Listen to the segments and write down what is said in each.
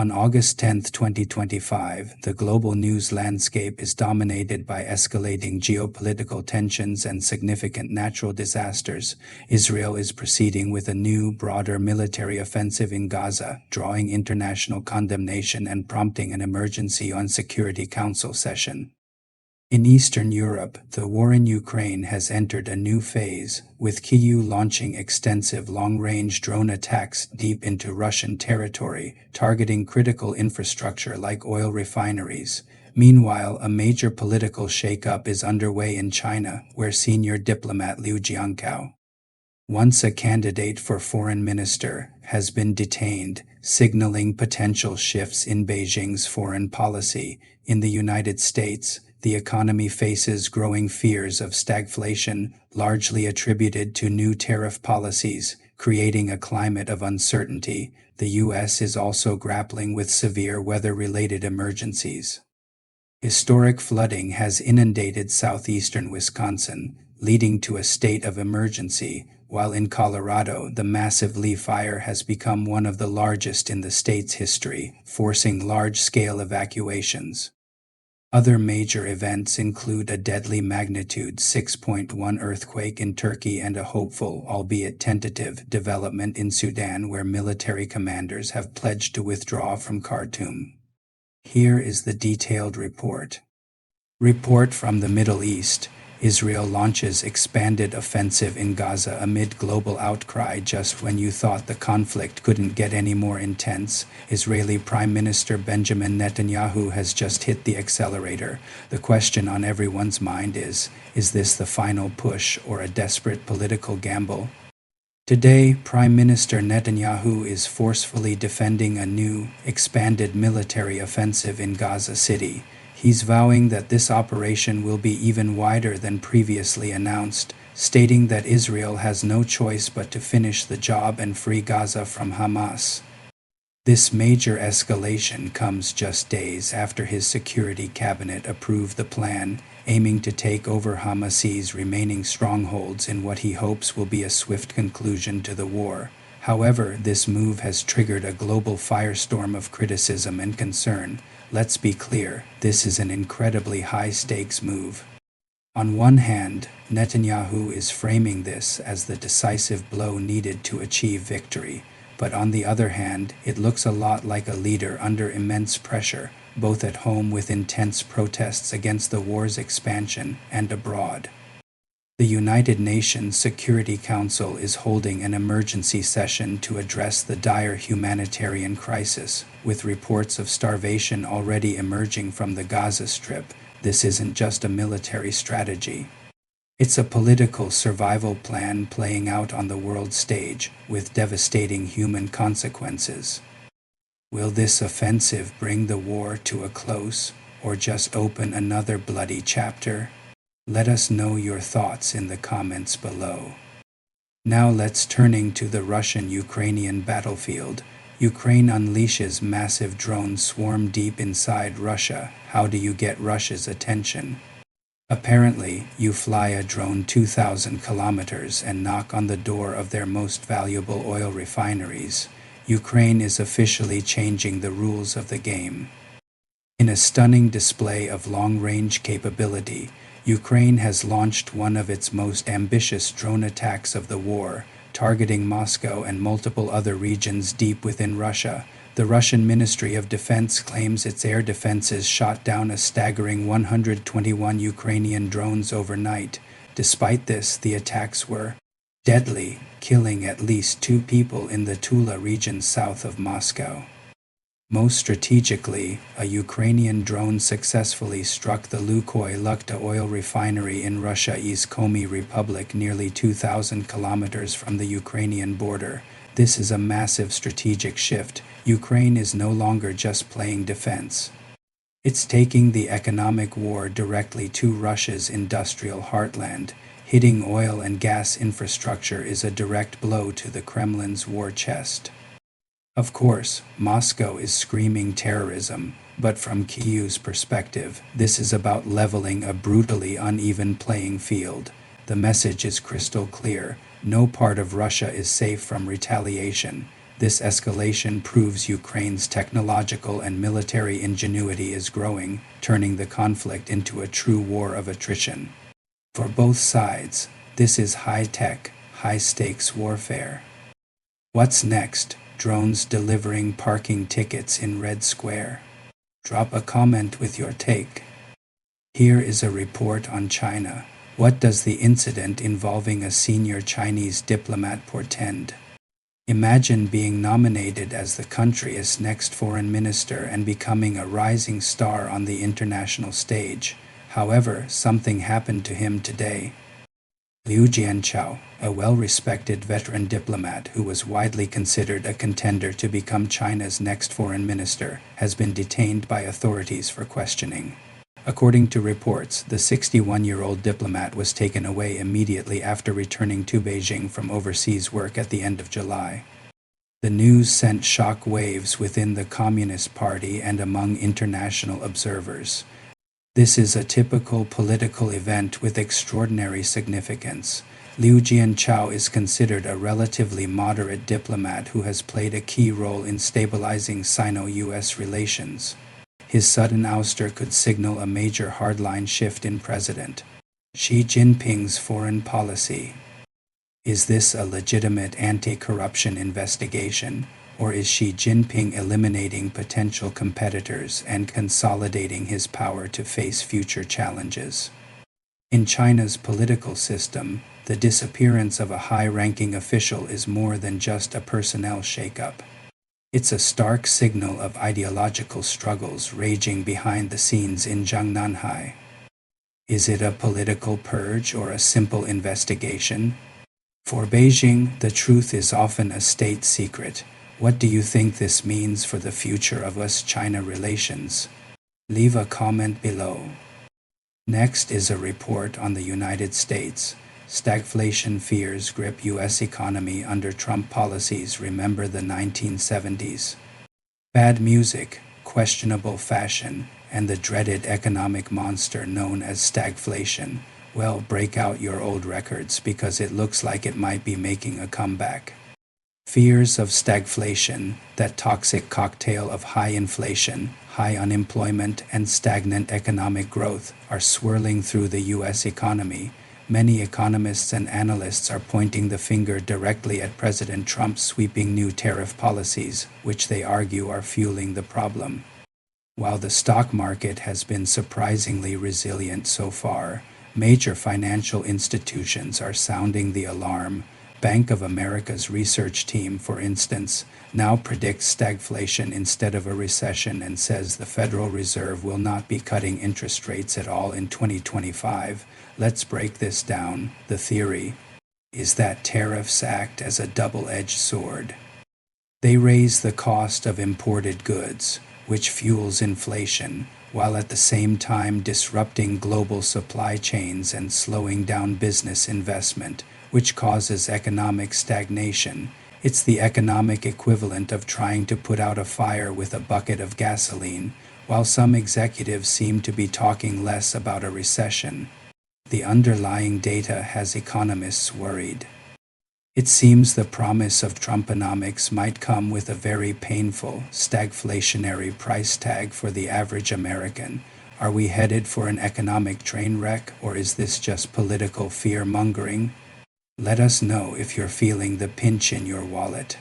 On August 10, 2025, the global news landscape is dominated by escalating geopolitical tensions and significant natural disasters. Israel is proceeding with a new, broader military offensive in Gaza, drawing international condemnation and prompting an emergency on Security Council session. In Eastern Europe, the war in Ukraine has entered a new phase, with Kyiv launching extensive long-range drone attacks deep into Russian territory, targeting critical infrastructure like oil refineries. Meanwhile, a major political shakeup is underway in China, where senior diplomat Liu Jiankao, once a candidate for foreign minister, has been detained, signaling potential shifts in Beijing's foreign policy. In the United States, the economy faces growing fears of stagflation, largely attributed to new tariff policies, creating a climate of uncertainty. The U.S. is also grappling with severe weather-related emergencies. Historic flooding has inundated southeastern Wisconsin, leading to a state of emergency, while in Colorado, the massive Lee Fire has become one of the largest in the state's history, forcing large-scale evacuations. Other major events include a deadly magnitude 6.1 earthquake in Turkey and a hopeful, albeit tentative, development in Sudan where military commanders have pledged to withdraw from Khartoum. Here is the detailed report. Report from the Middle East. Israel launches expanded offensive in Gaza amid global outcry. Just when you thought the conflict couldn't get any more intense, Israeli Prime Minister Benjamin Netanyahu has just hit the accelerator. The question on everyone's mind is this the final push or a desperate political gamble? Today, Prime Minister Netanyahu is forcefully defending a new, expanded military offensive in Gaza City. He's vowing that this operation will be even wider than previously announced, stating that Israel has no choice but to finish the job and free Gaza from Hamas. This major escalation comes just days after his security cabinet approved the plan, aiming to take over Hamas's remaining strongholds in what he hopes will be a swift conclusion to the war. However, this move has triggered a global firestorm of criticism and concern. Let's be clear, this is an incredibly high-stakes move. On one hand, Netanyahu is framing this as the decisive blow needed to achieve victory, but on the other hand, it looks a lot like a leader under immense pressure, both at home with intense protests against the war's expansion and abroad. The United Nations Security Council is holding an emergency session to address the dire humanitarian crisis, with reports of starvation already emerging from the Gaza Strip. This isn't just a military strategy. It's a political survival plan playing out on the world stage, with devastating human consequences. Will this offensive bring the war to a close, or just open another bloody chapter? Let us know your thoughts in the comments below. Now let's turning to the Russian-Ukrainian battlefield. Ukraine unleashes massive drone swarm deep inside Russia. How do you get Russia's attention? Apparently, you fly a drone 2,000 kilometers and knock on the door of their most valuable oil refineries. Ukraine is officially changing the rules of the game. In a stunning display of long-range capability, Ukraine has launched one of its most ambitious drone attacks of the war, targeting Moscow and multiple other regions deep within Russia. The Russian Ministry of Defense claims its air defenses shot down a staggering 121 Ukrainian drones overnight. Despite this, the attacks were deadly, killing at least 2 people in the Tula region south of Moscow. Most strategically, a Ukrainian drone successfully struck the Lukoil Lukhta oil refinery in Russia's Komi Republic, nearly 2,000 kilometers from the Ukrainian border. This is a massive strategic shift. Ukraine is no longer just playing defense. It's taking the economic war directly to Russia's industrial heartland. Hitting oil and gas infrastructure is a direct blow to the Kremlin's war chest. Of course, Moscow is screaming terrorism, but from Kyiv's perspective, this is about leveling a brutally uneven playing field. The message is crystal clear: no part of Russia is safe from retaliation. This escalation proves Ukraine's technological and military ingenuity is growing, turning the conflict into a true war of attrition. For both sides, this is high-tech, high-stakes warfare. What's next? Drones delivering parking tickets in Red Square. Drop a comment with your take. Here is a report on China. What does the incident involving a senior Chinese diplomat portend? Imagine being nominated as the country's next foreign minister and becoming a rising star on the international stage. However, something happened to him today. Liu Jianchao, a well-respected veteran diplomat who was widely considered a contender to become China's next foreign minister, has been detained by authorities for questioning. According to reports, the 61-year-old diplomat was taken away immediately after returning to Beijing from overseas work at the end of July. The news sent shock waves within the Communist Party and among international observers. This is a typical political event with extraordinary significance. Liu Jianchao is considered a relatively moderate diplomat who has played a key role in stabilizing Sino-US relations. His sudden ouster could signal a major hardline shift in President Xi Jinping's foreign policy. Is this a legitimate anti-corruption investigation, or is Xi Jinping eliminating potential competitors and consolidating his power to face future challenges? In China's political system, the disappearance of a high-ranking official is more than just a personnel shakeup. It's a stark signal of ideological struggles raging behind the scenes in Jiangnan. Is it a political purge or a simple investigation? For Beijing, the truth is often a state secret. What do you think this means for the future of US-China relations? Leave a comment below. Next is a report on the United States. Stagflation fears grip U.S. economy under Trump policies. Remember the 1970s. Bad music, questionable fashion, and the dreaded economic monster known as stagflation. Well, break out your old records because it looks like it might be making a comeback. Fears of stagflation, that toxic cocktail of high inflation, high unemployment, and stagnant economic growth, are swirling through the U.S. economy. Many economists and analysts are pointing the finger directly at President Trump's sweeping new tariff policies, which they argue are fueling the problem. While the stock market has been surprisingly resilient so far, major financial institutions are sounding the alarm. Bank of America's research team, for instance, now predicts stagflation instead of a recession and says the Federal Reserve will not be cutting interest rates at all in 2025. Let's break this down. The theory is that tariffs act as a double-edged sword. They raise the cost of imported goods, which fuels inflation, while at the same time disrupting global supply chains and slowing down business investment, which causes economic stagnation. It's the economic equivalent of trying to put out a fire with a bucket of gasoline. While some executives seem to be talking less about a recession, the underlying data has economists worried. It seems the promise of Trumponomics might come with a very painful, stagflationary price tag for the average American. Are we headed for an economic train wreck, or is this just political fear-mongering? Let us know if you're feeling the pinch in your wallet.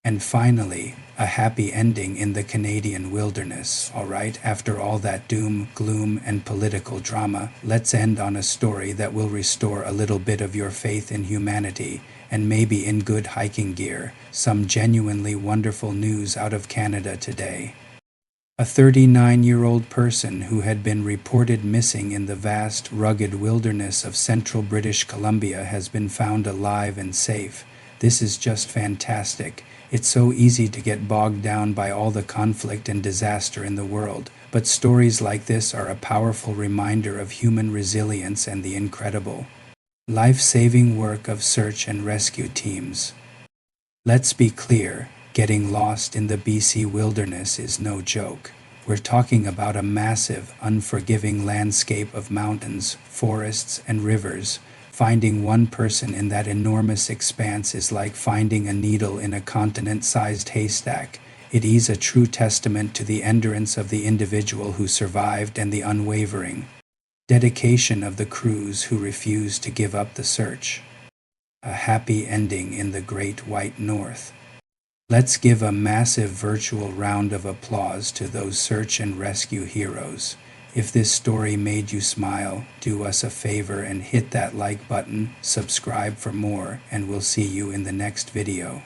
And finally, a happy ending in the Canadian wilderness. Alright, after all that doom, gloom, and political drama, let's end on a story that will restore a little bit of your faith in humanity, and maybe in good hiking gear. Some genuinely wonderful news out of Canada today. A 39-year-old person who had been reported missing in the vast, rugged wilderness of central British Columbia has been found alive and safe. This is just fantastic. It's so easy to get bogged down by all the conflict and disaster in the world, but stories like this are a powerful reminder of human resilience and the incredible, life-saving work of search and rescue teams. Let's be clear. Getting lost in the BC wilderness is no joke. We're talking about a massive, unforgiving landscape of mountains, forests, and rivers. Finding one person in that enormous expanse is like finding a needle in a continent-sized haystack. It is a true testament to the endurance of the individual who survived and the unwavering dedication of the crews who refused to give up the search. A happy ending in the Great White North. Let's give a massive virtual round of applause to those search and rescue heroes. If this story made you smile, do us a favor and hit that like button, subscribe for more, and we'll see you in the next video.